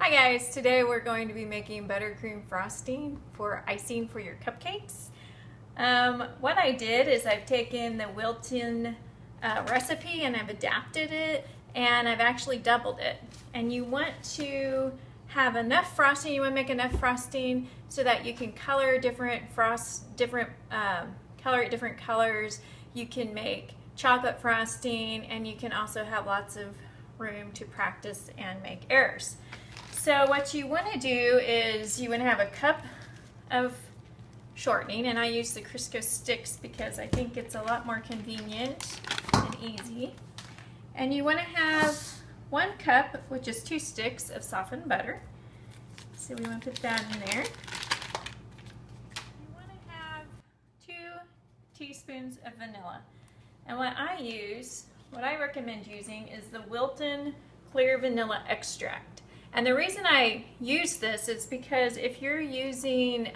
Hi guys, today we're going to be making buttercream frosting for icing for your cupcakes. What I did is I've taken the Wilton recipe and I've adapted it and I've actually doubled it. And you want to have enough frosting, you want to make enough frosting so that you can color different color it different colors. You can make chocolate frosting and you can also have lots of room to practice and make errors. So what you want to do is you want to have a cup of shortening, and I use the Crisco sticks because I think it's a lot more convenient and easy. And you want to have 1 cup, which is 2 sticks of softened butter. So we want to put that in there. You want to have 2 teaspoons of vanilla. And what I recommend using is the Wilton clear vanilla extract. And the reason I use this is because if you're using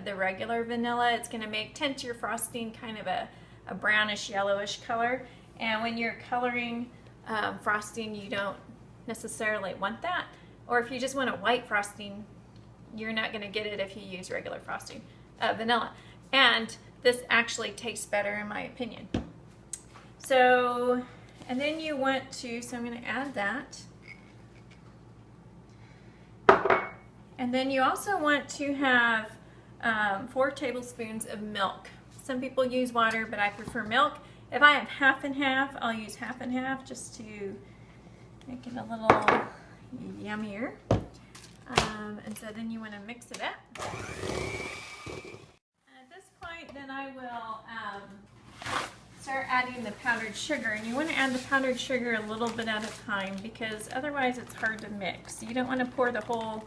the regular vanilla, it's going to tint your frosting kind of a brownish yellowish color. And when you're coloring frosting, you don't necessarily want that. Or if you just want a white frosting, you're not going to get it if you use regular frosting, vanilla. And this actually tastes better in my opinion. So, and then you want to, so I'm going to add that. And then you also want to have 4 tablespoons of milk. Some people use water, but I prefer milk. If I have half and half, I'll use half and half just to make it a little yummier. And so then you want to mix it up. And at this point, then I will start adding the powdered sugar. And you want to add the powdered sugar a little bit at a time because otherwise it's hard to mix. You don't want to pour the whole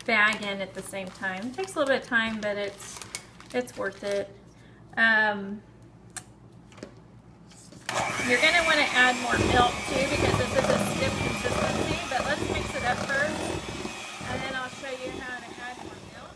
bag in at the same time. It takes a little bit of time, but it's worth it. You're going to want to add more milk too because this is a stiff consistency, but let's mix it up first and then I'll show you how to add more milk.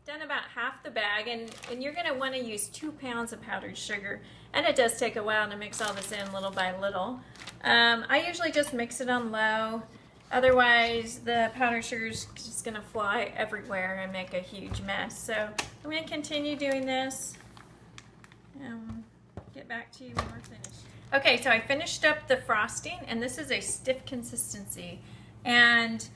Done about half the bag, and you're going to want to use 2 pounds of powdered sugar, and it does take a while to mix all this in little by little. I usually just mix it on low. Otherwise, the powdered sugar is just going to fly everywhere and make a huge mess. So I'm going to continue doing this. Get back to you when we're finished. Okay, so I finished up the frosting, and this is a stiff consistency. And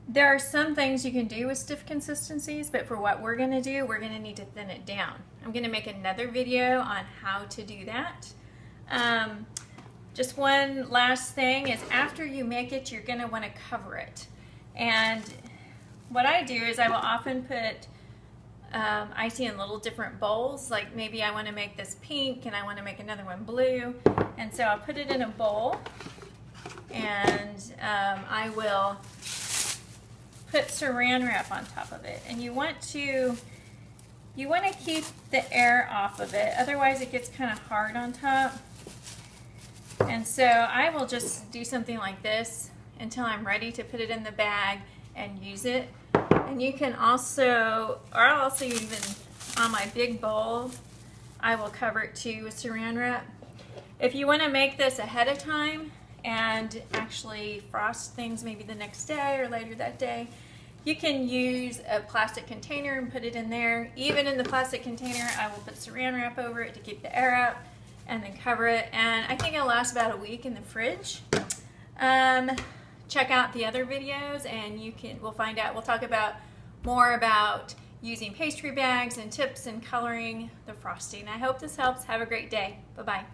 there are some things you can do with stiff consistencies, but for what we're going to do, we're going to need to thin it down. I'm going to make another video on how to do that. Just one last thing is after you make it, you're going to want to cover it. And what I do is I will often put icing in little different bowls. Like maybe I want to make this pink and I want to make another one blue. And so I'll put it in a bowl and I will put saran wrap on top of it. And you want to keep the air off of it. Otherwise it gets kind of hard on top. And so I will just do something like this until I'm ready to put it in the bag and use it. And you can also, or I'll also even, on my big bowl, I will cover it too with saran wrap. If you want to make this ahead of time and actually frost things maybe the next day or later that day, you can use a plastic container and put it in there. Even in the plastic container, I will put saran wrap over it to keep the air out and then cover it, and I think it'll last about a week in the fridge. Check out the other videos and we'll talk more about using pastry bags and tips and coloring the frosting. I hope this helps. Have a great day. Bye-bye.